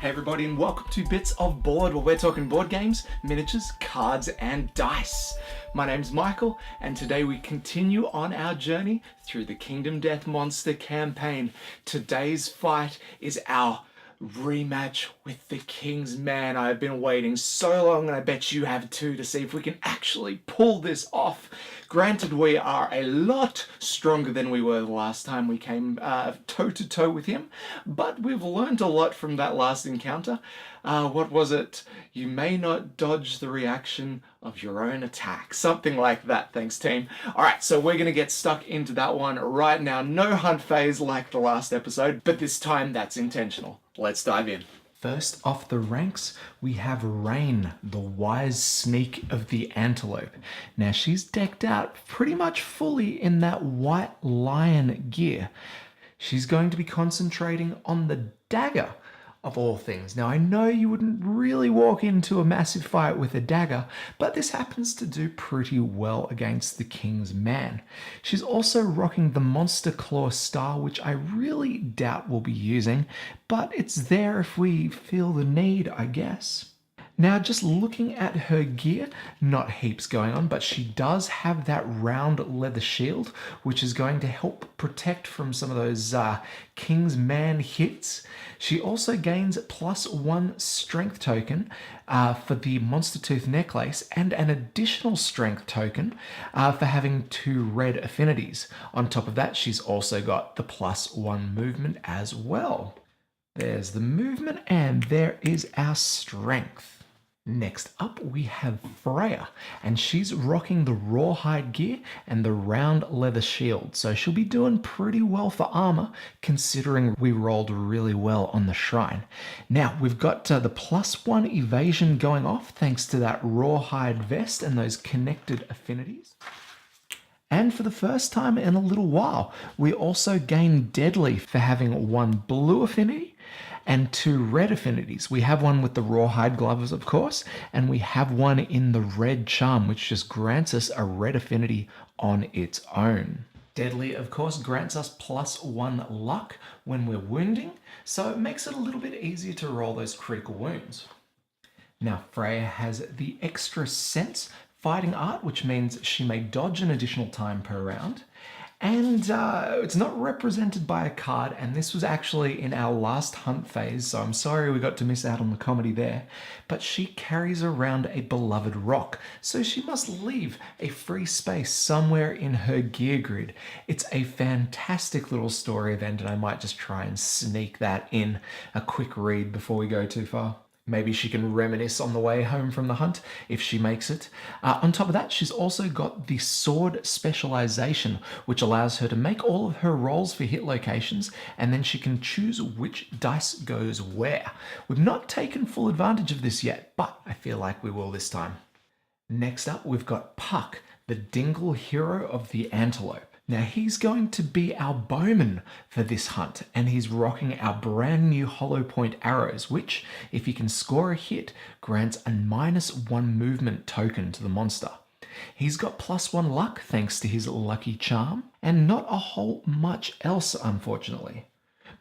Hey everybody, and welcome to Bits of Board, where we're talking board games, miniatures, cards and dice. My name's Michael, and today we continue on our journey through the Kingdom Death Monster campaign. Today's fight is our rematch with the King's Man. I've been waiting so long, and I bet you have too, to see if we can actually pull this off. Granted, we are a lot stronger than we were the last time we came toe-to-toe with him, but we've learned a lot from that last encounter. What was it? You may not dodge the reaction of your own attack. Something like that, thanks team. Alright, so we're going to get stuck into that one right now. No hunt phase like the last episode, but this time that's intentional. Let's dive in. First off the ranks, we have Rain, the wise sneak of the antelope. Now she's decked out pretty much fully in that white lion gear. She's going to be concentrating on the dagger of all things. Now I know you wouldn't really walk into a massive fight with a dagger, but this happens to do pretty well against the King's Man. She's also rocking the Monster Claw Star, which I really doubt we'll be using, but it's there if we feel the need, I guess. Now, just looking at her gear, not heaps going on, but she does have that round leather shield, which is going to help protect from some of those King's Man hits. She also gains +1 strength token for the Monster Tooth necklace and an additional strength token for having 2 red affinities. On top of that, she's also got the +1 movement as well. There's the movement and there is our strength. Next up, we have Freya, and she's rocking the rawhide gear and the round leather shield, so she'll be doing pretty well for armor, considering we rolled really well on the shrine. Now, we've got the +1 evasion going off thanks to that rawhide vest and those connected affinities. And for the first time in a little while, we also gain Deadly for having 1 blue affinity and 2 red affinities. We have one with the rawhide gloves, of course, and we have one in the red charm, which just grants us a red affinity on its own. Deadly, of course, grants us +1 luck when we're wounding, so it makes it a little bit easier to roll those critical wounds. Now, Freya has the extra sense fighting art, which means she may dodge an additional time per round. And it's not represented by a card, and this was actually in our last hunt phase, so I'm sorry we got to miss out on the comedy there. But she carries around a beloved rock, so she must leave a free space somewhere in her gear grid. It's a fantastic little story event, and I might just try and sneak that in a quick read before we go too far. Maybe she can reminisce on the way home from the hunt, if she makes it. On top of that, she's also got the sword specialization, which allows her to make all of her rolls for hit locations, and then she can choose which dice goes where. We've not taken full advantage of this yet, but I feel like we will this time. Next up, we've got Puck, the Dingle hero of the antelope. Now he's going to be our bowman for this hunt, and he's rocking our brand new hollow point arrows, which, if he can score a hit, grants a -1 movement token to the monster. He's got +1 luck thanks to his lucky charm, and not a whole much else, unfortunately.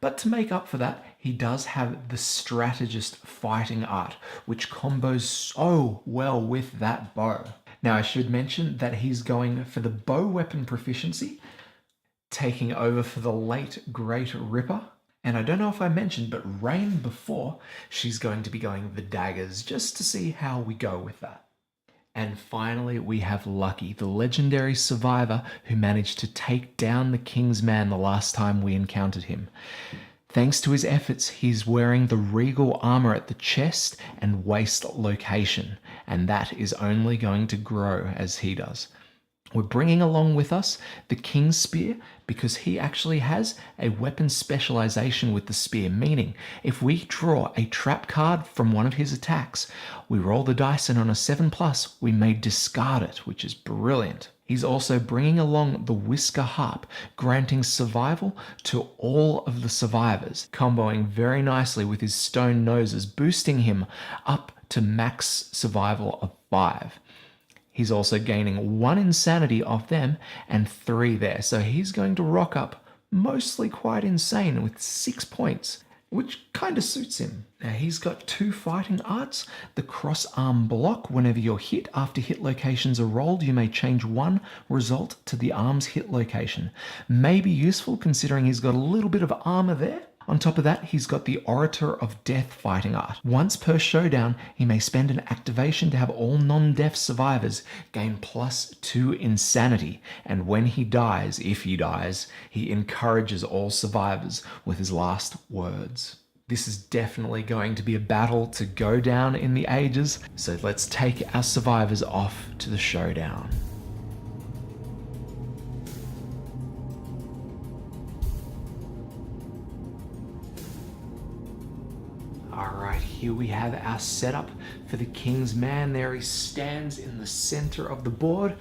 But to make up for that, he does have the strategist fighting art, which combos so well with that bow. Now, I should mention that he's going for the bow weapon proficiency, taking over for the late Great Ripper. And I don't know if I mentioned, but Rain before, she's going to be going the daggers, just to see how we go with that. And finally, we have Lucky, the legendary survivor who managed to take down the King's Man the last time we encountered him. Thanks to his efforts, he's wearing the regal armor at the chest and waist location, and that is only going to grow as he does. We're bringing along with us the King's Spear because he actually has a weapon specialization with the spear, meaning if we draw a trap card from one of his attacks, we roll the dice and on a 7+, we may discard it, which is brilliant. He's also bringing along the Whisker Harp, granting survival to all of the survivors, comboing very nicely with his stone noses, boosting him up to max survival of 5. He's also gaining 1 insanity off them and 3 there, so he's going to rock up mostly quite insane with 6 points. which kind of suits him. Now he's got 2 fighting arts. The cross arm block, whenever you're hit, after hit locations are rolled, you may change one result to the arm's hit location. May be useful considering he's got a little bit of armor there. On top of that, he's got the Orator of Death fighting art. Once per showdown, he may spend an activation to have all non-deaf survivors gain +2 insanity, and when he dies, if he dies, he encourages all survivors with his last words. This is definitely going to be a battle to go down in the ages, so let's take our survivors off to the showdown. Alright, here we have our setup for the King's Man. There he stands in the center of the board.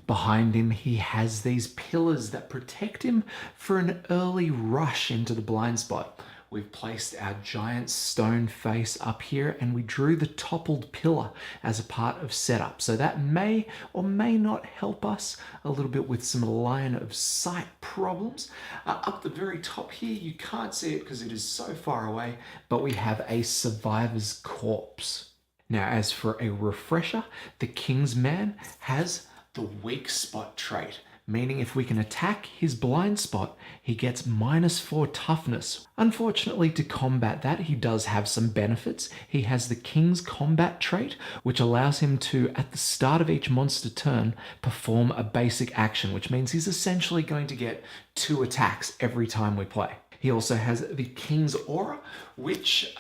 Behind him, he has these pillars that protect him for an early rush into the blind spot. We've placed our giant stone face up here, and we drew the toppled pillar as a part of setup. So that may or may not help us a little bit with some line of sight problems. Up the very top here, you can't see it because it is so far away, but we have a survivor's corpse. Now, as for a refresher, the King's Man has the weak spot trait, meaning if we can attack his blind spot, he gets -4 toughness. Unfortunately, to combat that, he does have some benefits. He has the King's Combat trait, which allows him to, at the start of each monster turn, perform a basic action, which means he's essentially going to get 2 attacks every time we play. He also has the King's Aura, which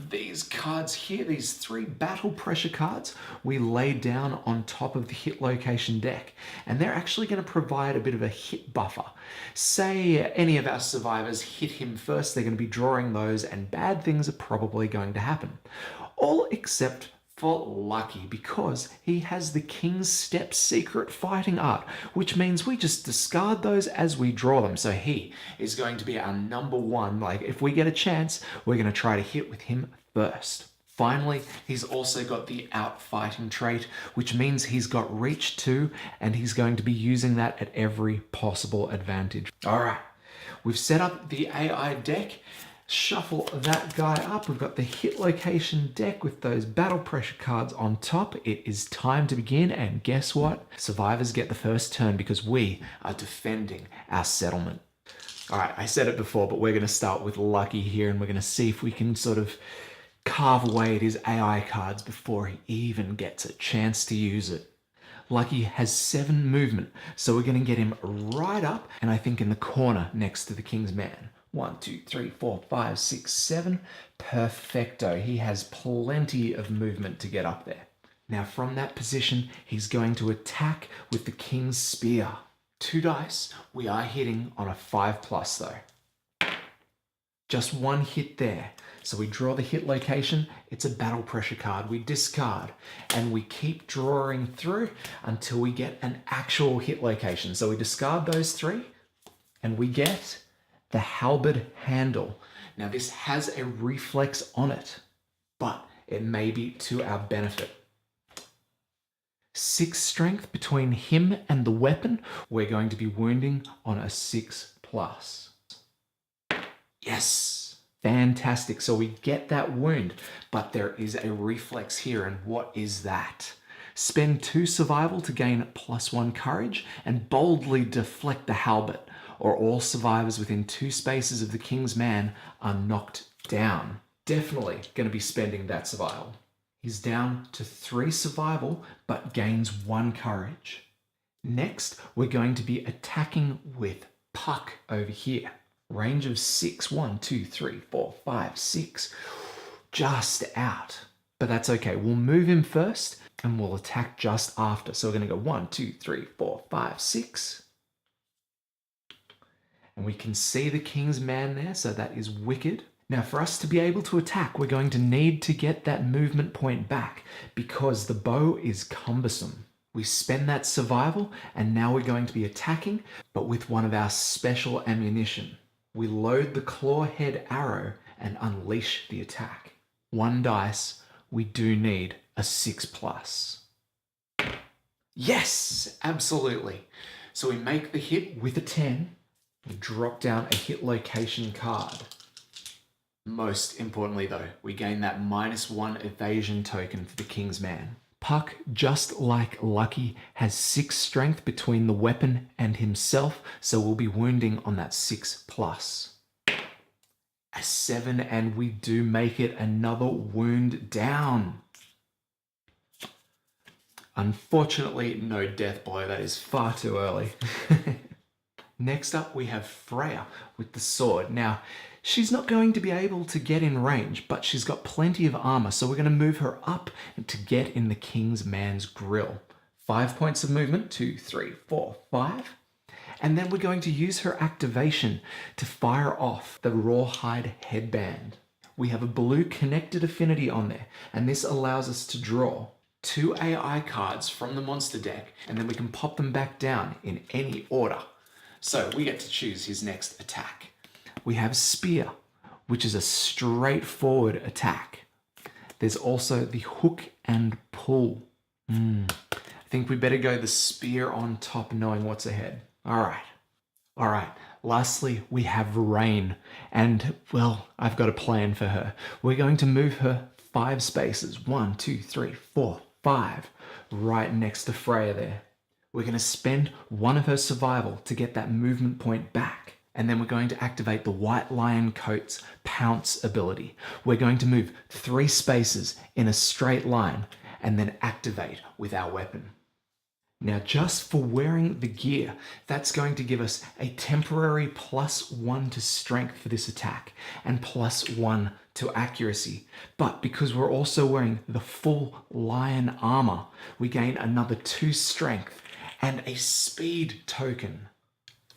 these cards here, these 3 battle pressure cards, we lay down on top of the hit location deck, and they're actually going to provide a bit of a hit buffer. Say any of our survivors hit him first, they're going to be drawing those, and bad things are probably going to happen. All except for Lucky, because he has the King's Step secret fighting art, which means we just discard those as we draw them. So he is going to be our number 1. Like, if we get a chance, we're going to try to hit with him first. Finally, he's also got the outfighting trait, which means he's got reach 2, and he's going to be using that at every possible advantage. All right, we've set up the AI deck. Shuffle that guy up. We've got the hit location deck with those battle pressure cards on top. It is time to begin, and guess what? Survivors get the first turn because we are defending our settlement. All right, I said it before, but we're going to start with Lucky here, and we're going to see if we can sort of carve away at his AI cards before he even gets a chance to use it. Lucky has 7 movement, so we're going to get him right up, and I think in the corner next to the King's Man. 1, 2, 3, 4, 5, 6, 7. Perfecto. He has plenty of movement to get up there. Now from that position, he's going to attack with the King's Spear. 2 dice. We are hitting on a 5+ though. Just 1 hit there. So we draw the hit location. It's a battle pressure card. We discard and we keep drawing through until we get an actual hit location. So we discard those 3 and we get the Halberd Handle. Now this has a reflex on it, but it may be to our benefit. 6 strength between him and the weapon. We're going to be wounding on a 6+. Yes, fantastic. So we get that wound, but there is a reflex here, and what is that? Spend 2 survival to gain +1 courage and boldly deflect the halberd, or all survivors within 2 spaces of the King's Man are knocked down. Definitely going to be spending that survival. He's down to 3 survival, but gains 1 courage. Next, we're going to be attacking with Puck over here. Range of 6, 1, 2, 3, 4, 5, 6. Just out. But that's okay. We'll move him first, and we'll attack just after. So we're going to go 1, 2, 3, 4, 5, 6. And we can see the King's Man there, so that is wicked. Now for us to be able to attack, we're going to need to get that movement point back because the bow is cumbersome. We spend that survival, and now we're going to be attacking, but with one of our special ammunition. We load the claw head arrow and unleash the attack. 1 dice, we do need a 6+. Yes, absolutely. So we make the hit with a 10. We drop down a hit location card. Most importantly though, we gain that -1 evasion token for the King's Man. Puck, just like Lucky, has 6 strength between the weapon and himself, so we'll be wounding on that 6+. A 7, and we do make it another wound down. Unfortunately, no death blow. That is far too early. Next up, we have Freya with the sword. Now, she's not going to be able to get in range, but she's got plenty of armor, so we're going to move her up to get in the King's Man's grill. 5 points of movement, 2, 3, 4, 5. And then we're going to use her activation to fire off the Rawhide Headband. We have a blue connected affinity on there, and this allows us to draw 2 AI cards from the monster deck, and then we can pop them back down in any order. So we get to choose his next attack. We have Spear, which is a straightforward attack. There's also the Hook and Pull. I think we better go the Spear on top, knowing what's ahead. All right. Lastly, we have Rain, and well, I've got a plan for her. We're going to move her 5 spaces, 1, 2, 3, 4, 5, right next to Freya there. We're going to spend 1 of her survival to get that movement point back. And then we're going to activate the White Lion Coat's Pounce ability. We're going to move 3 spaces in a straight line and then activate with our weapon. Now, just for wearing the gear, that's going to give us a temporary +1 to strength for this attack and +1 to accuracy. But because we're also wearing the full lion armor, we gain another 2 strength and a speed token.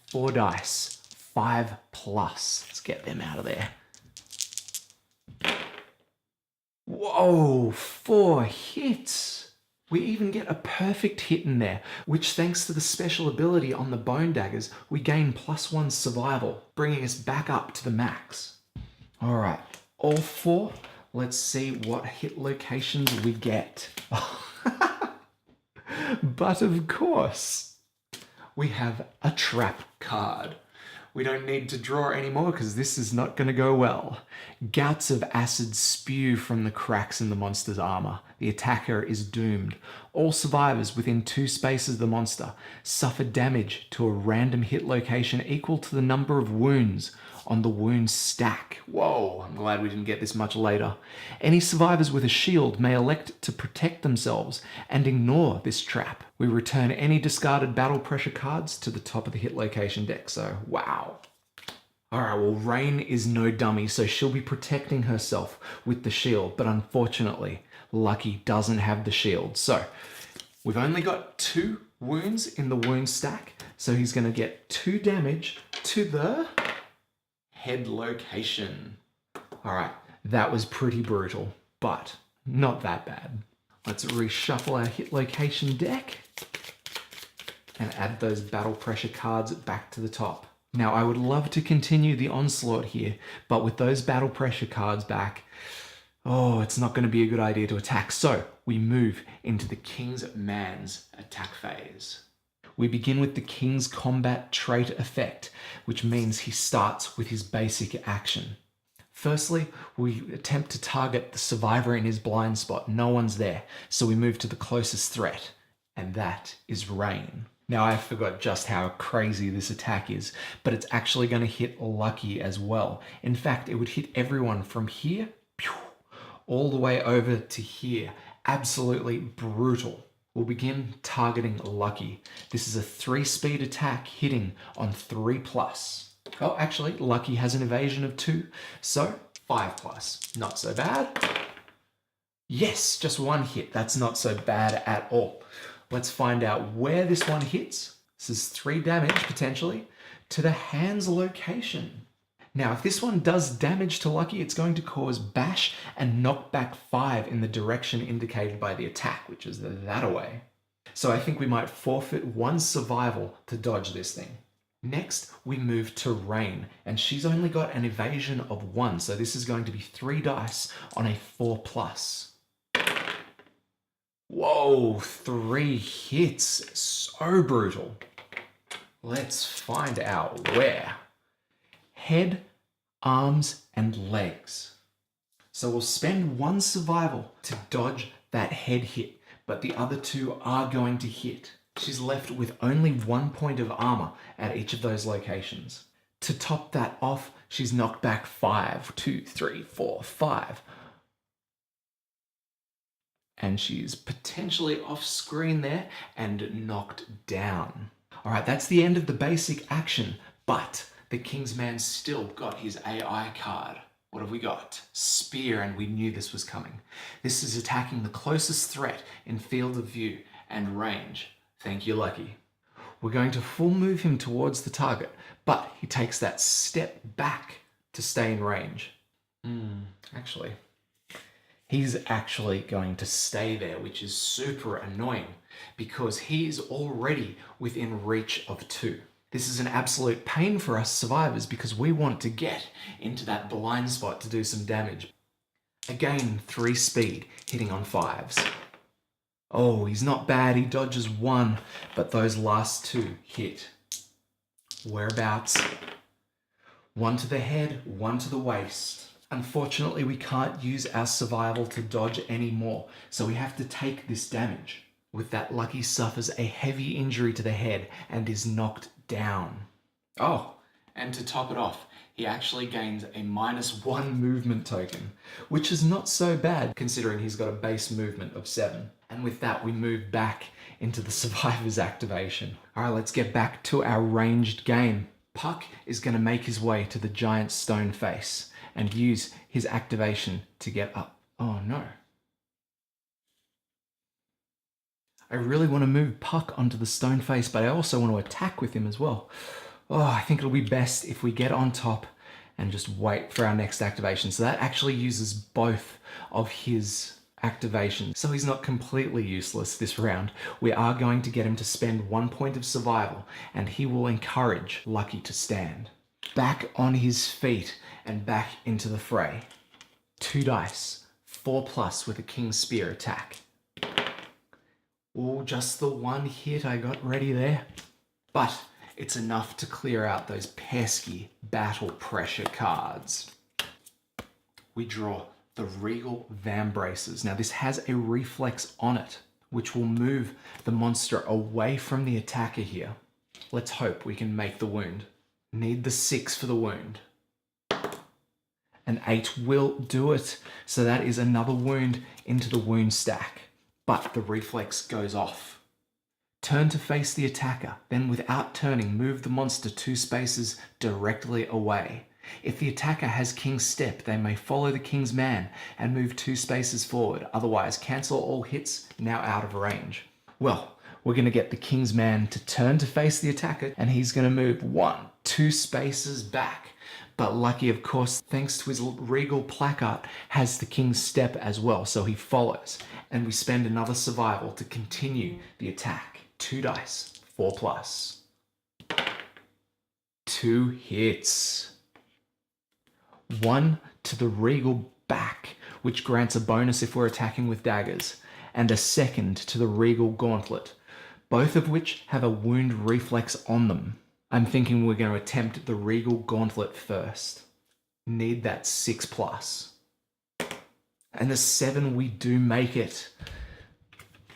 4 dice, 5+. Let's get them out of there. Whoa, 4 hits. We even get a perfect hit in there, which thanks to the special ability on the bone daggers, we gain +1 survival, bringing us back up to the max. All right, all 4. Let's see what hit locations we get. But of course, we have a trap card. We don't need to draw anymore because this is not going to go well. Gouts of acid spew from the cracks in the monster's armor. The attacker is doomed. All survivors within 2 spaces of the monster suffer damage to a random hit location equal to the number of wounds on the wound stack. Whoa, I'm glad we didn't get this much later. Any survivors with a shield may elect to protect themselves and ignore this trap. We return any discarded battle pressure cards to the top of the hit location deck, so wow. Alright, well, Rain is no dummy, so she'll be protecting herself with the shield, but unfortunately, Lucky doesn't have the shield. So, we've only got 2 wounds in the wound stack, so he's going to get 2 damage to the head location. Alright, that was pretty brutal, but not that bad. Let's reshuffle our hit location deck and add those battle pressure cards back to the top. Now, I would love to continue the onslaught here, but with those battle pressure cards back, it's not going to be a good idea to attack. So we move into the King's Man's attack phase. We begin with the King's Combat Trait effect, which means he starts with his basic action. Firstly, we attempt to target the survivor in his blind spot. No one's there, so we move to the closest threat, and that is Rain. Now, I forgot just how crazy this attack is, but it's actually going to hit Lucky as well. In fact, it would hit everyone from here, all the way over to here. Absolutely brutal. We'll begin targeting Lucky. This is a 3-speed attack hitting on 3+. Oh, actually, Lucky has an evasion of 2, so 5+. Not so bad. Yes, just 1 hit. That's not so bad at all. Let's find out where this one hits. This is 3 damage, potentially, to the hands location. Now, if this one does damage to Lucky, it's going to cause bash and knock back 5 in the direction indicated by the attack, which is that away. So I think we might forfeit 1 survival to dodge this thing. Next, we move to Rain, and she's only got an evasion of 1, so this is going to be 3 dice on a 4+. Whoa, 3 hits. So brutal. Let's find out where. Head, arms, and legs. So we'll spend one survival to dodge that head hit, but the other two are going to hit. She's left with only 1 point of armor at each of those locations. To top that off, she's knocked back 5, 2, 3, 4, 5. And she's potentially off screen there and knocked down. All right, that's the end of the basic action, but the Kingsman still got his AI card. What have we got? Spear, and we knew this was coming. This is attacking the closest threat in field of view and range. Thank you, Lucky. We're going to full move him towards the target, but he takes that step back to stay in range. Actually, he's actually going to stay there, which is super annoying because he's already within reach of 2. This is an absolute pain for us survivors because we want to get into that blind spot to do some damage. Again, 3 speed, hitting on 5s. Oh, he's not bad, he dodges 1, but those last 2 hit. Whereabouts? 1 to the head, 1 to the waist. Unfortunately, we can't use our survival to dodge anymore, so we have to take this damage. With that, Lucky suffers a heavy injury to the head and is knocked down. Oh, and to top it off, he actually gains a -1 movement token, which is not so bad considering he's got a base movement of 7. And with that, we move back into the survivor's activation. All right, let's get back to our ranged game. Puck is going to make his way to the giant stone face and use his activation to get up. Oh no. I really want to move Puck onto the stone face, but I also want to attack with him as well. Oh, I think it'll be best if we get on top and just wait for our next activation. So that actually uses both of his activations. So he's not completely useless this round. We are going to get him to spend 1 point of survival, and he will encourage Lucky to stand. Back on his feet and back into the fray. 2 dice, 4+ with a King's Spear attack. Oh, just the 1 hit I got ready there. But it's enough to clear out those pesky battle pressure cards. We draw the Regal Vambraces. Now this has a reflex on it, which will move the monster away from the attacker here. Let's hope we can make the wound. Need the 6 for the wound. An 8 will do it. So that is another wound into the wound stack. But the reflex goes off. Turn to face the attacker, then without turning, move the monster 2 spaces directly away. If the attacker has King's Step, they may follow the King's Man and move 2 spaces forward. Otherwise, cancel all hits, now out of range. Well, we're going to get the King's Man to turn to face the attacker, and he's going to move 1, 2 spaces back. But Lucky, of course, thanks to his regal placard, has the King's Step as well, so he follows. And we spend another survival to continue the attack. 2 dice, 4+. 2 hits. 1 to the regal back, which grants a bonus if we're attacking with daggers, and a 2nd to the regal gauntlet, both of which have a wound reflex on them. I'm thinking we're going to attempt the regal gauntlet first. Need that 6+. And the 7, we do make it.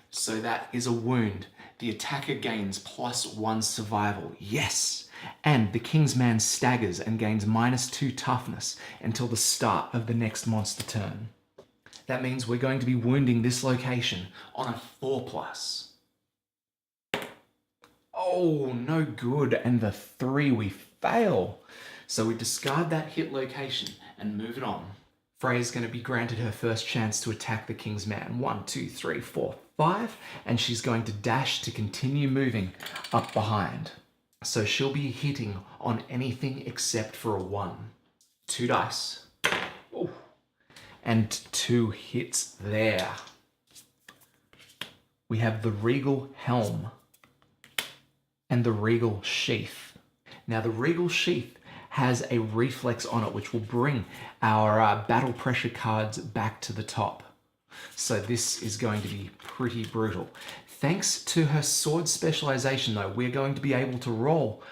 So that is a wound. The attacker gains +1 survival. Yes! And the King's Man staggers and gains -2 toughness until the start of the next monster turn. That means we're going to be wounding this location on a 4+. Oh, no good. And the 3, we fail. So we discard that hit location and move it on. Freya's going to be granted her first chance to attack the King's Man. 1, 2, 3, 4, 5. And she's going to dash to continue moving up behind. So she'll be hitting on anything except for a 1. 2 dice. Ooh. And 2 hits there. We have the Regal Helm and the Regal Sheath. Now the Regal Sheath has a reflex on it which will bring our battle pressure cards back to the top. So this is going to be pretty brutal. Thanks to her sword specialization though, we're going to be able to roll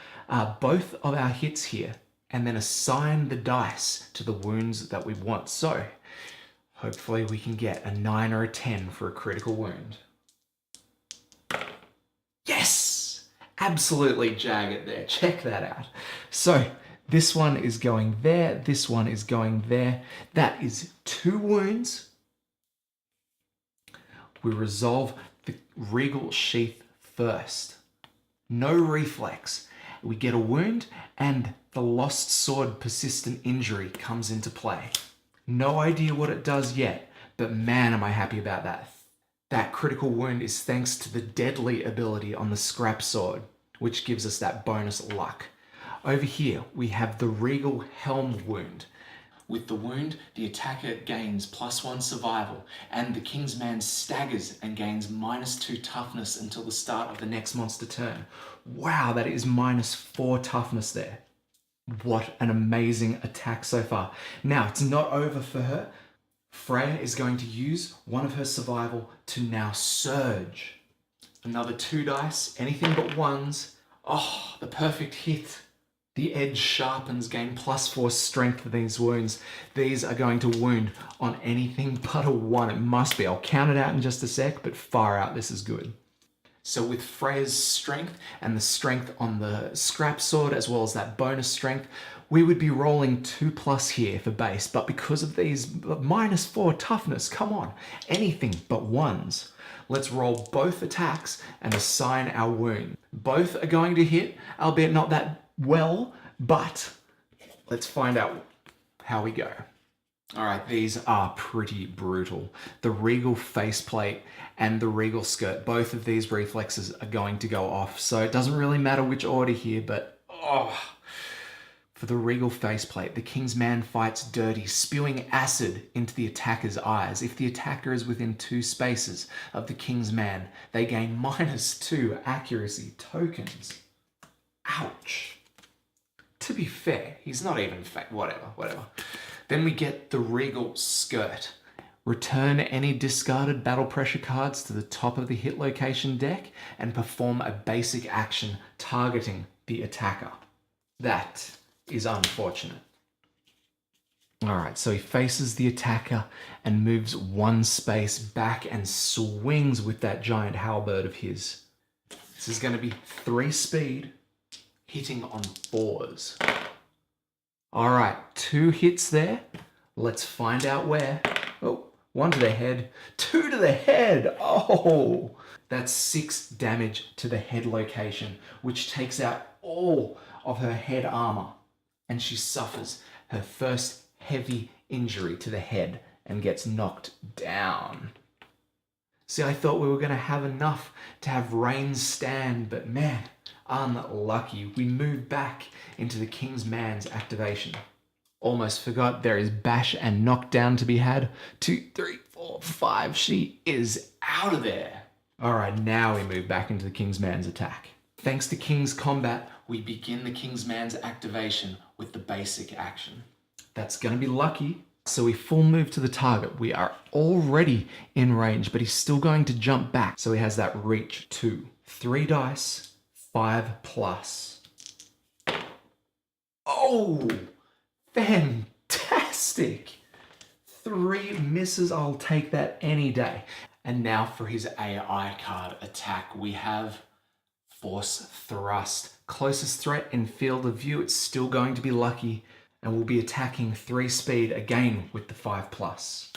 both of our hits here and then assign the dice to the wounds that we want. So hopefully we can get a 9 or a 10 for a critical wound. Yes! Absolutely jag it there. Check that out. So this one is going there. This one is going there. That is 2 wounds. We resolve the regal sheath first. No reflex. We get a wound and the lost sword persistent injury comes into play. No idea what it does yet, but man, am I happy about that. That critical wound is thanks to the deadly ability on the scrap sword, which gives us that bonus luck. Over here, we have the regal helm wound. With the wound, the attacker gains +1 survival, and the Kingsman staggers and gains -2 toughness until the start of the next monster turn. Wow, that is -4 toughness there. What an amazing attack so far. Now, it's not over for her. Freya is going to use one of her survival to now surge. Another 2 dice, anything but 1s. Oh, the perfect hit. The edge sharpens, gain +4 strength for these wounds. These are going to wound on anything but a 1. It must be. I'll count it out in just a sec, but far out, this is good. So with Freya's strength and the strength on the scrap sword, as well as that bonus strength, we would be rolling 2+ here for base. But because of these -4 toughness, come on, anything but 1s. Let's roll both attacks and assign our wound. Both are going to hit, albeit not that well, but let's find out how we go. All right, these are pretty brutal. The regal faceplate and the regal skirt, both of these reflexes are going to go off. So it doesn't really matter which order here, but for the regal faceplate, the Kingsman fights dirty, spewing acid into the attacker's eyes. If the attacker is within 2 spaces of the Kingsman, they gain -2 accuracy tokens. Ouch. To be fair, he's not even whatever. Then we get the regal skirt. Return any discarded battle pressure cards to the top of the hit location deck and perform a basic action targeting the attacker. That is unfortunate. All right, so he faces the attacker and moves 1 space back and swings with that giant halberd of his. This is going to be 3 speed, hitting on 4s. All right, 2 hits there. Let's find out where. Oh, 1 to the head, 2 to the head. Oh, that's 6 damage to the head location, which takes out all of her head armor. And she suffers her first heavy injury to the head and gets knocked down. See, I thought we were going to have enough to have Rain stand, but man, unlucky. We move back into the Kingsman's activation. Almost forgot there is bash and knockdown to be had. 2, 3, 4, 5. She is out of there. All right, now we move back into the Kingsman's attack. Thanks to King's Combat, we begin the Kingsman's activation with the basic action. That's going to be lucky. So we full move to the target. We are already in range, but he's still going to jump back. So he has that reach 2. 3 dice, 5+. Oh, fantastic. 3 misses, I'll take that any day. And now for his AI card attack, we have Force Thrust. Closest threat in field of view, it's still going to be lucky, and we'll be attacking 3 speed again with the 5+.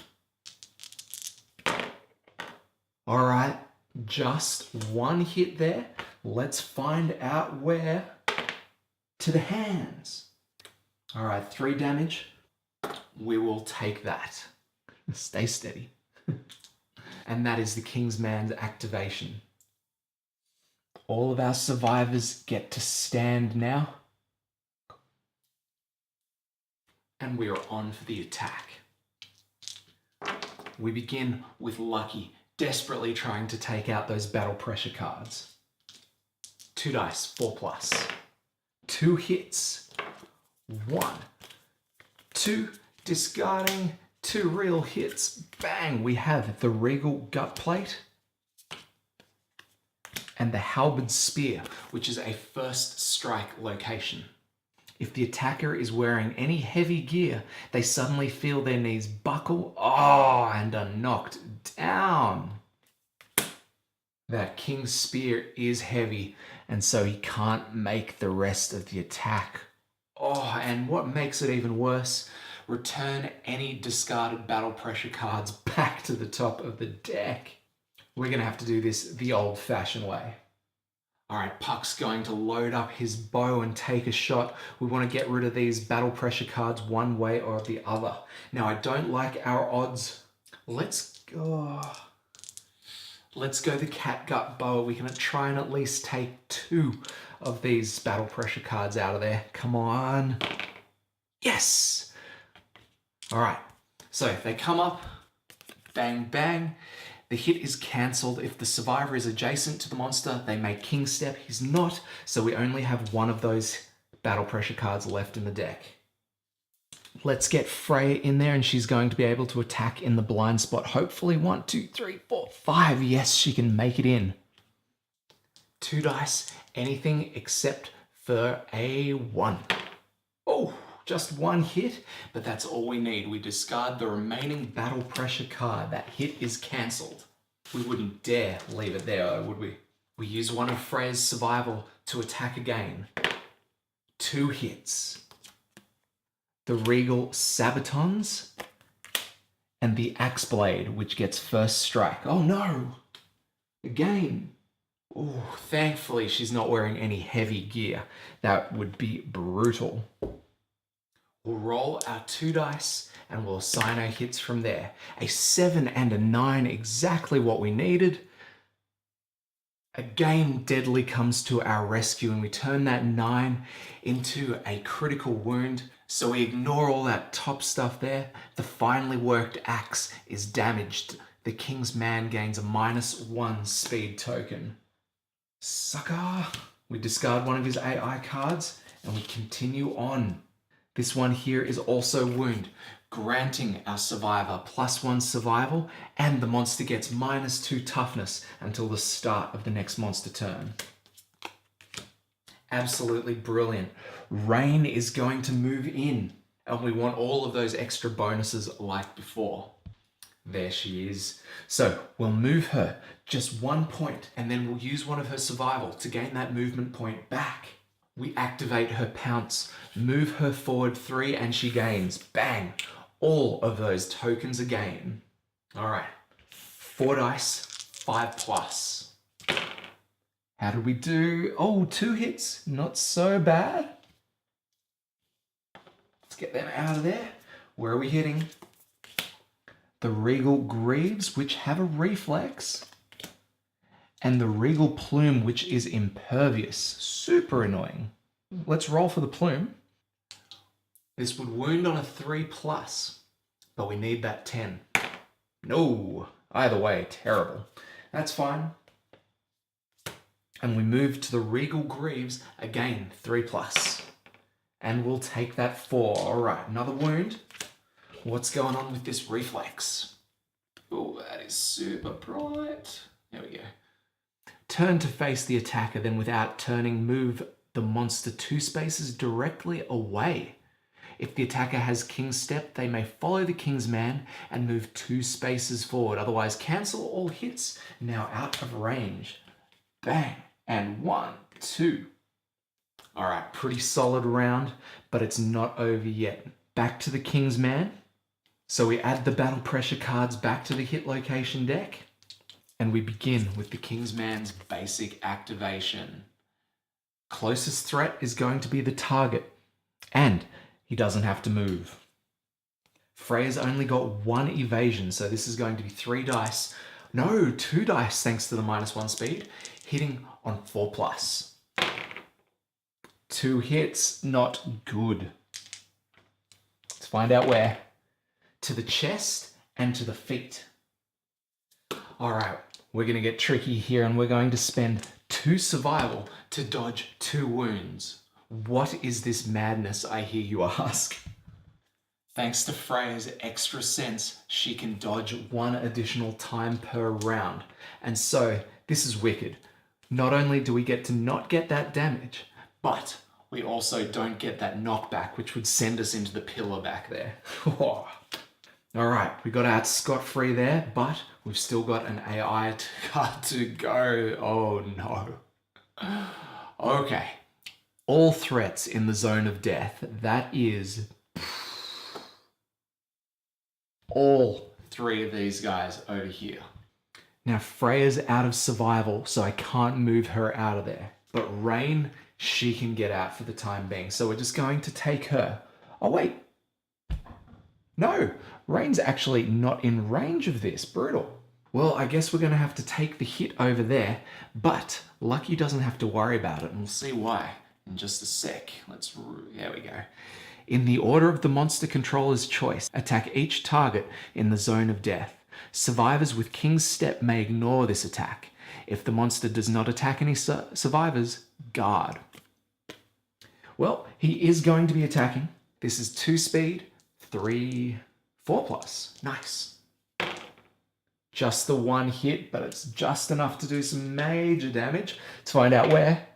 All right, just 1 hit there. Let's find out where. To the hands. All right, 3 damage. We will take that. Stay steady. And that is the Kingsman's activation. All of our survivors get to stand now. And we are on for the attack. We begin with Lucky, desperately trying to take out those battle pressure cards. 2 dice, 4+. 2 hits. 1, 2, discarding, 2 real hits. Bang! We have the regal gut plate and the halberd spear, which is a first strike location. If the attacker is wearing any heavy gear, they suddenly feel their knees buckle, and are knocked down. That king's spear is heavy, and so he can't make the rest of the attack. And what makes it even worse, return any discarded battle pressure cards back to the top of the deck. We're going to have to do this the old-fashioned way. All right, Puck's going to load up his bow and take a shot. We want to get rid of these battle pressure cards one way or the other. Now, I don't like our odds. Let's go the catgut bow. We can try and at least take 2 of these battle pressure cards out of there. Come on. Yes. All right. So if they come up, bang, bang. The hit is cancelled. If the survivor is adjacent to the monster, they make king step. He's not, so we only have 1 of those battle pressure cards left in the deck. Let's get Freya in there, and she's going to be able to attack in the blind spot. Hopefully 1, 2, 3, 4, 5. Yes, she can make it in. 2 dice, anything except for a 1. Oh, just 1 hit, but that's all we need. We discard the remaining battle pressure card. That hit is cancelled. We wouldn't dare leave it there, would we? We use one of Freya's survival to attack again. 2 hits. The Regal Sabatons and the Axe Blade, which gets first strike. Oh no! Again. Oh, thankfully she's not wearing any heavy gear. That would be brutal. We'll roll our 2 dice and we'll assign our hits from there. A 7 and a 9, exactly what we needed. Again, Deadly comes to our rescue and we turn that 9 into a critical wound. So we ignore all that top stuff there. The finely worked axe is damaged. The King's Man gains a -1 speed token. Sucker! We discard one of his AI cards and we continue on. This one here is also wound, granting our survivor +1 survival, and the monster gets -2 toughness until the start of the next monster turn. Absolutely brilliant. Rain is going to move in, and we want all of those extra bonuses like before. There she is. So we'll move her just 1 point, and then we'll use one of her survival to gain that movement point back. We activate her pounce, move her forward 3, and she gains, bang, all of those tokens again. All right, 4 dice, 5+. How did we do? Oh, 2 hits, not so bad. Let's get them out of there. Where are we hitting? The Regal Greaves, which have a reflex, and the Regal Plume, which is impervious. Super annoying. Let's roll for the Plume. This would wound on a 3+, but we need that 10. No, either way, terrible. That's fine. And we move to the Regal Greaves, again, 3+. And we'll take that 4. All right, another wound. What's going on with this reflex? Oh, that is super bright. There we go. Turn to face the attacker, then without turning, move the monster 2 spaces directly away. If the attacker has King's Step, they may follow the King's Man and move 2 spaces forward. Otherwise, cancel all hits, now out of range. Bang, and 1, 2. All right, pretty solid round, but it's not over yet. Back to the King's Man. So we add the battle pressure cards back to the hit location deck, and we begin with the King's Man's basic activation. Closest threat is going to be the target, and he doesn't have to move. Freya's only got 1 evasion, so this is going to be 3 dice. No, 2 dice thanks to the -1 speed, hitting on 4+. 2 hits, not good. Let's find out where. To the chest and to the feet. All right, we're going to get tricky here and we're going to spend 2 survival to dodge 2 wounds. What is this madness, I hear you ask? Thanks to Freya's extra sense, she can dodge 1 additional time per round. And so, this is wicked. Not only do we get to not get that damage, but we also don't get that knockback, which would send us into the pillar back there. All right, we got out scot-free there, but we've still got an AI card to go. Oh no. Okay. All threats in the zone of death. That is all three of these guys over here. Now Freya's out of survival, so I can't move her out of there. But Rain, she can get out for the time being. So we're just going to take her. Oh wait. No, Rain's actually not in range of this. Brutal. Well, I guess we're going to have to take the hit over there, but Lucky doesn't have to worry about it, and we'll see why in just a sec. There we go. In the order of the monster controller's choice, attack each target in the zone of death. Survivors with King's Step may ignore this attack. If the monster does not attack any survivors, guard. Well, he is going to be attacking. This is 2 speed, 3, 4+. Nice. Just the one hit, but it's just enough to do some major damage. Let's find out where.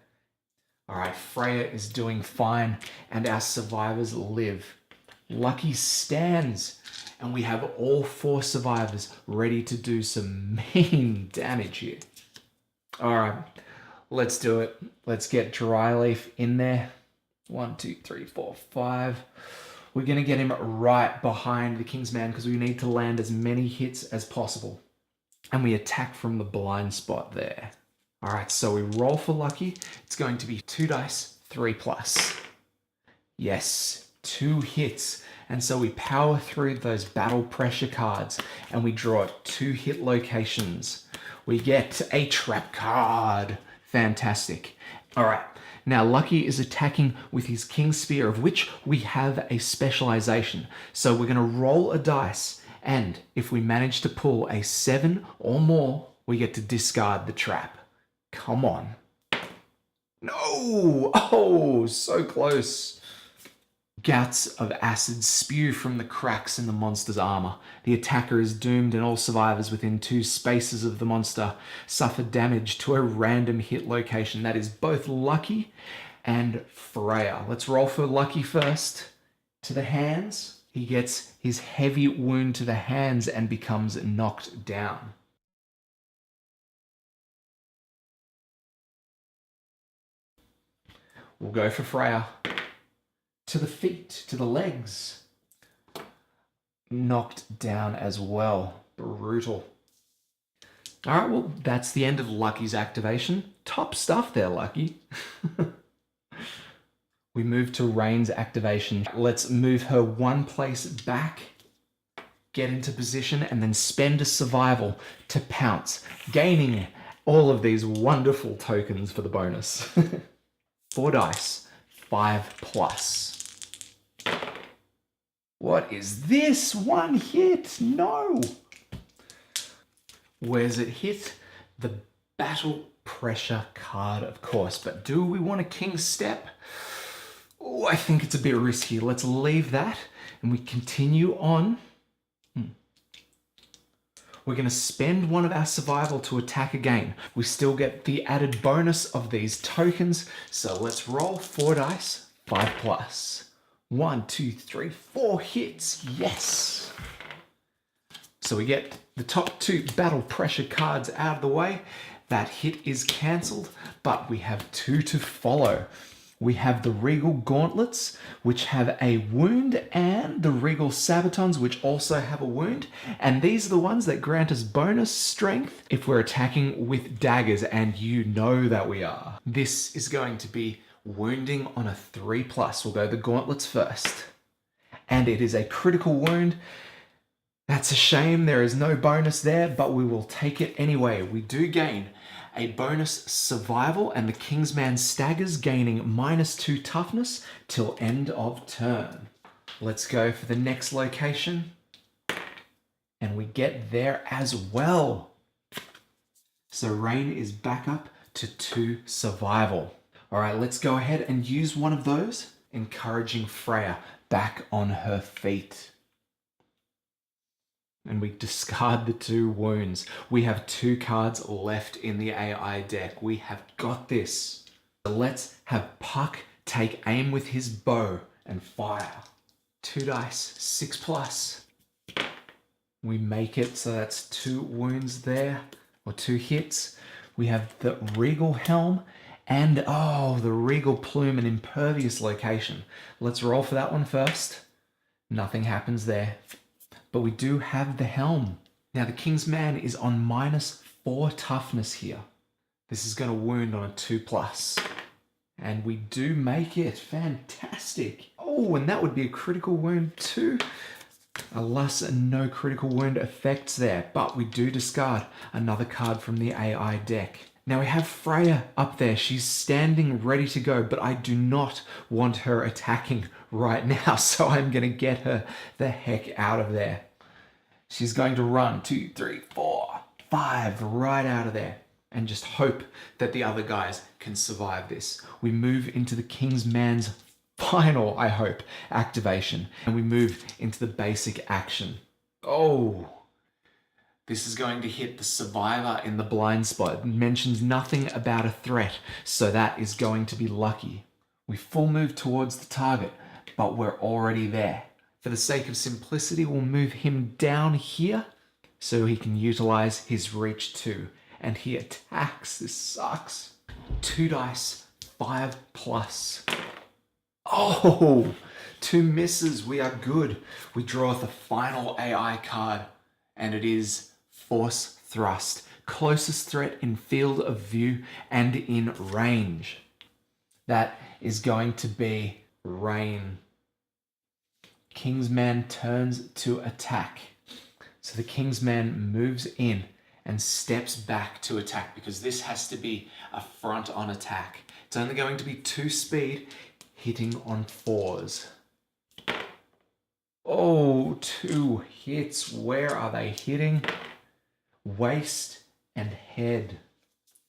All right, Freya is doing fine, and our survivors live. Lucky stands, and we have all 4 survivors ready to do some mean damage here. All right, let's do it. Let's get Dryleaf in there. 1, 2, 3, 4, 5. We're going to get him right behind the Kingsman because we need to land as many hits as possible. And we attack from the blind spot there. All right, so we roll for Lucky. It's going to be 2 dice, 3+. Yes, 2 hits. And so we power through those battle pressure cards and we draw 2 hit locations. We get a trap card. Fantastic. All right, now Lucky is attacking with his King's Spear, of which we have a specialization. So we're going to roll a dice, and if we manage to pull a 7 or more, we get to discard the trap. Come on. No! Oh, so close. Gouts of acid spew from the cracks in the monster's armor. The attacker is doomed, and all survivors within 2 spaces of the monster suffer damage to a random hit location. That is both Lucky and Freya. Let's roll for Lucky first. To the hands. He gets his heavy wound to the hands and becomes knocked down. We'll go for Freya. To the feet, to the legs. Knocked down as well. Brutal. All right, well, that's the end of Lucky's activation. Top stuff there, Lucky. We move to Rain's activation. Let's move her 1 place back, get into position, and then spend a survival to pounce, gaining all of these wonderful tokens for the bonus. 4 dice, 5+. What is this? 1 hit? No. Where's it hit? The battle pressure card, of course. But do we want a King's Step? Oh, I think it's a bit risky. Let's leave that and we continue on. We're going to spend 1 of our survival to attack again. We still get the added bonus of these tokens. So let's roll 4 dice, 5+. 1, 2, 3, 4 hits. Yes. So we get the top 2 battle pressure cards out of the way. That hit is cancelled, but we have 2 to follow. We have the Regal Gauntlets, which have a wound, and the Regal Sabatons, which also have a wound. And these are the ones that grant us bonus strength if we're attacking with daggers, and you know that we are. This is going to be wounding on a 3+. We'll go the Gauntlets first. And it is a critical wound. That's a shame, there is no bonus there, but we will take it anyway. We do gain a bonus survival, and the Kingsman staggers, gaining -2 toughness till end of turn. Let's go for the next location. And we get there as well. So Rain is back up to 2 survival. All right, let's go ahead and use 1 of those, encouraging Freya back on her feet. And we discard the 2 wounds. We have 2 cards left in the AI deck. We have got this. So let's have Puck take aim with his bow and fire. 2 dice, 6+. We make it, so that's 2 wounds there, or 2 hits. We have the regal helm and, the regal plume and impervious location. Let's roll for that one first. Nothing happens there. But we do have the helm. Now the King's Man is on -4 toughness here. This is going to wound on a 2+. And we do make it. Fantastic. Oh, and that would be a critical wound too. Alas, no critical wound effects there, but we do discard another card from the AI deck. Now we have Freya up there. She's standing ready to go, but I do not want her attacking right now, so I'm going to get her the heck out of there. She's going to run 2, 3, 4, 5 right out of there and just hope that the other guys can survive this. We move into the King's Man's final, I hope, activation, and we move into the basic action. Oh, this is going to hit the survivor in the blind spot. It mentions nothing about a threat, so that is going to be lucky. We full move towards the target, but we're already there. For the sake of simplicity, we'll move him down here so he can utilize his reach too. And he attacks. This sucks. 2 dice, 5+. Oh, 2 misses. We are good. We draw the final AI card, and it is Force Thrust. Closest threat in field of view and in range. That is going to be Rain. King's Man turns to attack. So the King's Man moves in and steps back to attack because this has to be a front on attack. It's only going to be 2 speed, hitting on 4s. Oh, 2 hits. Where are they hitting? Waist and head.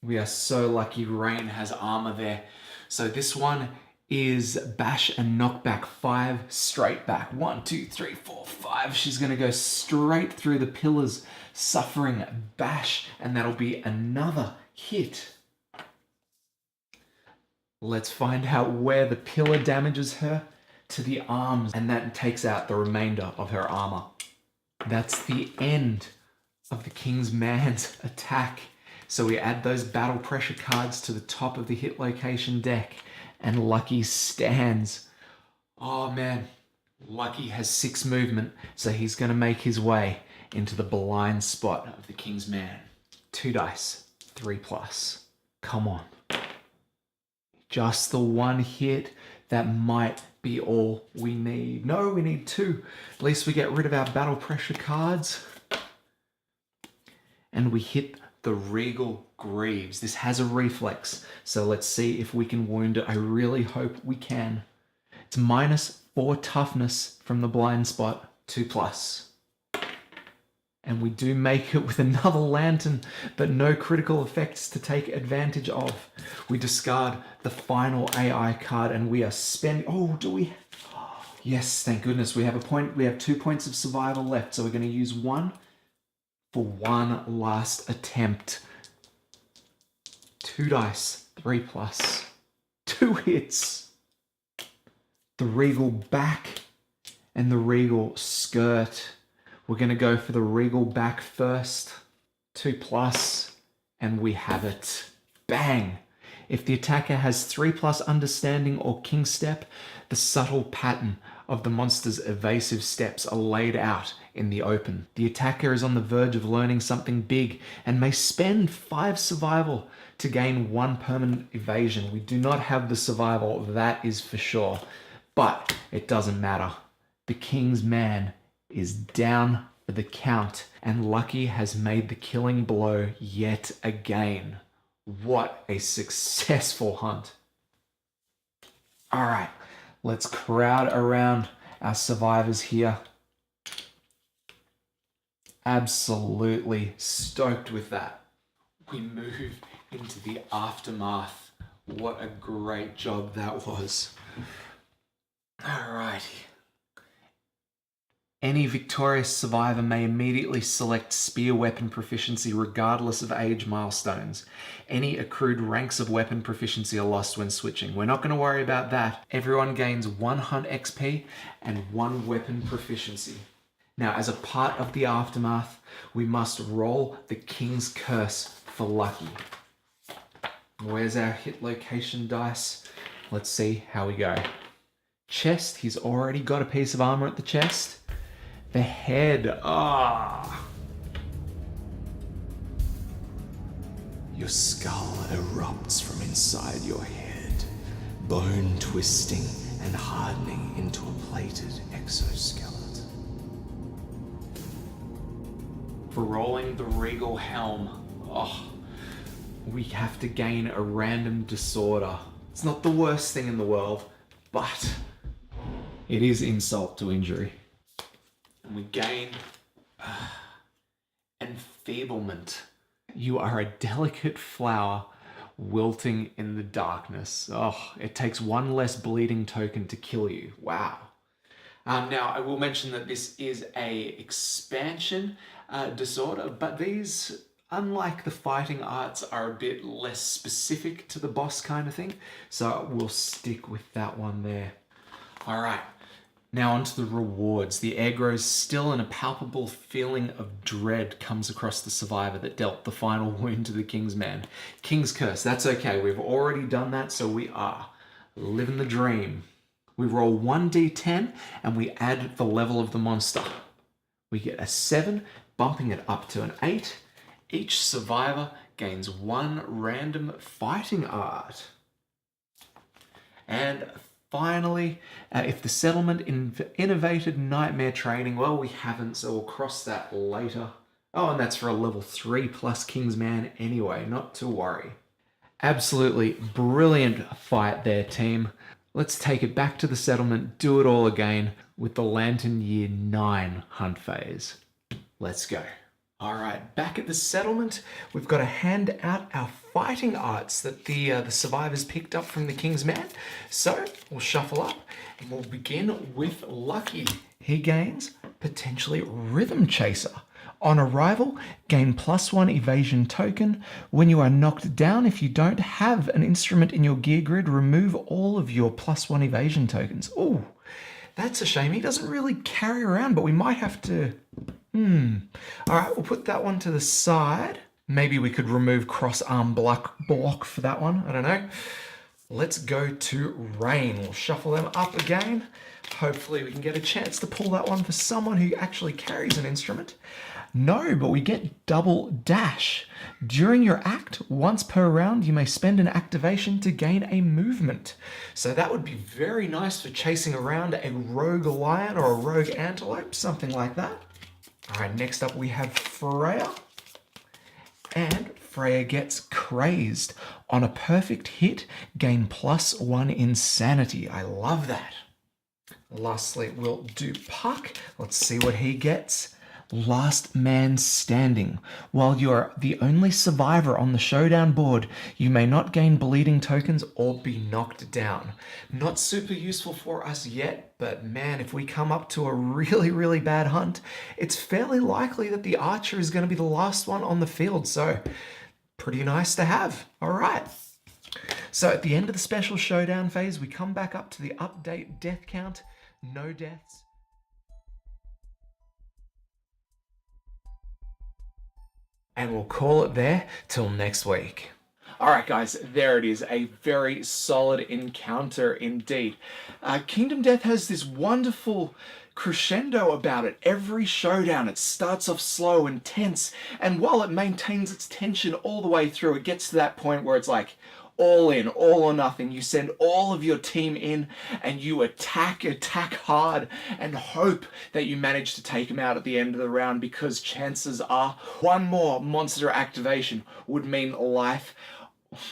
We are so lucky Rain has armor there. So this one is bash and knockback 5 straight back. 1, 2, 3, 4, 5. She's going to go straight through the pillars, suffering bash, and that'll be another hit. Let's find out where the pillar damages her. To the arms, and that takes out the remainder of her armor. That's the end of the King's Man's attack. So we add those battle pressure cards to the top of the hit location deck, and Lucky stands. Oh man, Lucky has 6 movement, so he's going to make his way into the blind spot of the King's Man. 2 dice, 3+. Come on. Just the 1 hit. That might be all we need. No, we need 2. At least we get rid of our battle pressure cards. And we hit the Regal Greaves. This has a reflex, so let's see if we can wound it. I really hope we can. It's -4 toughness from the blind spot, 2+. And we do make it with another lantern, but no critical effects to take advantage of. We discard the final AI card and we are spending... Oh, do we... Yes, thank goodness. We have 2 points of survival left, so we're going to use 1 for 1 last attempt. 2 dice, 3+. 2 hits. The Regal back and the Regal skirt. We're going to go for the Regal back first. 2+, and we have it. Bang! If the attacker has 3+ understanding or king step, the subtle pattern of the monster's evasive steps are laid out in the open. The attacker is on the verge of learning something big and may spend 5 survival to gain 1 permanent evasion. We do not have the survival, that is for sure. But it doesn't matter. The King's Man is down for the count, and Lucky has made the killing blow yet again. What a successful hunt. All right, let's crowd around our survivors here. Absolutely stoked with that. We move into the aftermath. What a great job that was. All right. Any victorious survivor may immediately select spear weapon proficiency regardless of age milestones. Any accrued ranks of weapon proficiency are lost when switching. We're not going to worry about that. Everyone gains 1 hunt XP and 1 weapon proficiency. Now, as a part of the aftermath, we must roll the King's Curse for lucky. Where's our hit location dice? Let's see how we go. Chest, he's already got a piece of armor at the chest. The head, Your skull erupts from inside your head, bone twisting and hardening into a plated exoskeleton. For rolling the regal helm, we have to gain a random disorder. It's not the worst thing in the world, but it is insult to injury. And we gain enfeeblement. You are a delicate flower wilting in the darkness. It takes 1 less bleeding token to kill you. Wow. Now, I will mention that this is a expansion disorder, but these, unlike the fighting arts, are a bit less specific to the boss kind of thing. So we'll stick with that one there. All right. Now onto the rewards. The air grows still, and a palpable feeling of dread comes across the survivor that dealt the final wound to the King's man. King's Curse, that's okay. We've already done that, so we are living the dream. We roll 1d10 and we add the level of the monster. We get a 7, bumping it up to an 8. Each survivor gains 1 random fighting art. And finally, if the settlement innovated nightmare training, well, we haven't, so we'll cross that later. Oh, and that's for a level 3 plus King's Man anyway, not to worry. Absolutely brilliant fight there, team. Let's take it back to the settlement, do it all again with the Lantern Year 9 hunt phase. Let's go. All right, back at the settlement, we've got to hand out our fighting arts that the survivors picked up from the King's Man. So we'll shuffle up and we'll begin with Lucky. He gains potentially Rhythm Chaser. On arrival, gain +1 evasion token. When you are knocked down, if you don't have an instrument in your gear grid, remove all of your +1 evasion tokens. Oh, that's a shame. He doesn't really carry around, but we might have to... All right, we'll put that one to the side. Maybe we could remove cross-arm block for that one. I don't know. Let's go to Rain. We'll shuffle them up again. Hopefully we can get a chance to pull that one for someone who actually carries an instrument. No, but we get double dash. During your act, once per round, you may spend an activation to gain a movement. So that would be very nice for chasing around a rogue lion or a rogue antelope, something like that. All right, next up we have Freya. And Freya gets Crazed. On a perfect hit, gain +1 insanity. I love that. Lastly, we'll do Puck. Let's see what he gets. Last Man Standing. While you are the only survivor on the showdown board, you may not gain bleeding tokens or be knocked down. Not super useful for us yet, but man, if we come up to a really, really bad hunt, it's fairly likely that the archer is going to be the last one on the field, so pretty nice to have. All right. So at the end of the special showdown phase, we come back up to the update death count. No deaths. And we'll call it there till next week. All right, guys, there it is. A very solid encounter indeed. Kingdom Death has this wonderful crescendo about it. Every showdown, it starts off slow and tense, and while it maintains its tension all the way through, it gets to that point where it's like, all in, all or nothing. You send all of your team in and you attack hard and hope that you manage to take them out at the end of the round, because chances are one more monster activation would mean life,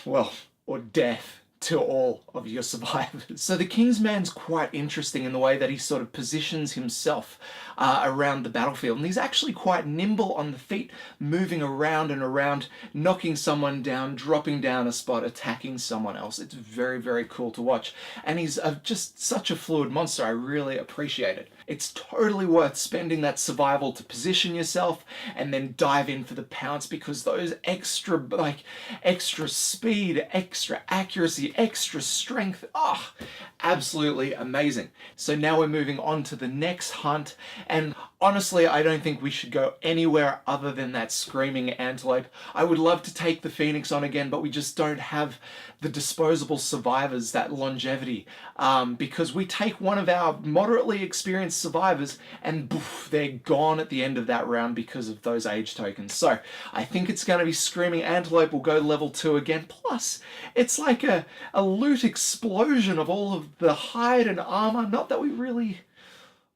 well, or death to all of your survivors. So the Kingsman's quite interesting in the way that he sort of positions himself around the battlefield, and he's actually quite nimble on the feet, moving around and around, knocking someone down, dropping down a spot, attacking someone else. It's very, very cool to watch, and he's just such a fluid monster. I really appreciate it. It's totally worth spending that survival to position yourself and then dive in for the pounce, because those extra speed, extra accuracy, extra strength, absolutely amazing. So now we're moving on to the next hunt, and honestly, I don't think we should go anywhere other than that screaming antelope. I would love to take the Phoenix on again, but we just don't have the disposable survivors, that longevity, because we take one of our moderately experienced survivors and poof, they're gone at the end of that round because of those age tokens. So I think it's going to be Screaming Antelope. We'll go level 2 again. Plus, it's like a loot explosion of all of the hide and armor. Not that we really...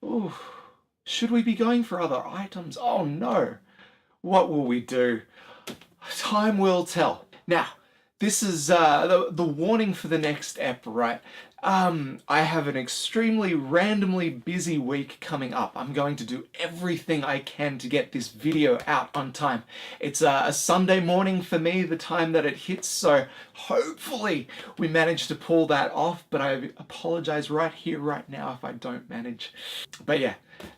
Ooh, should we be going for other items? Oh no. What will we do? Time will tell. Now, this is the warning for the next ep, right? I have an extremely randomly busy week coming up. I'm going to do everything I can to get this video out on time. It's a Sunday morning for me, the time that it hits, so hopefully we manage to pull that off, but I apologize right here, right now if I don't manage. But yeah,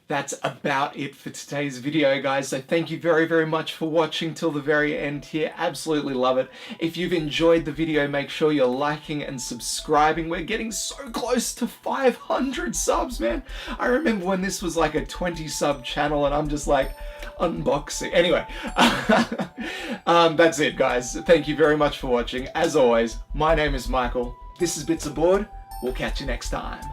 that's about it for today's video, guys. So thank you very, very much for watching till the very end here. Absolutely love it. If you've enjoyed the video, make sure you're liking and subscribing. We're getting so close to 500 subs, man. I remember when this was like a 20 sub channel and I'm just like unboxing. Anyway, that's it, guys. Thank you very much for watching. As always, my name is Michael. This is Bits Aboard. We'll catch you next time.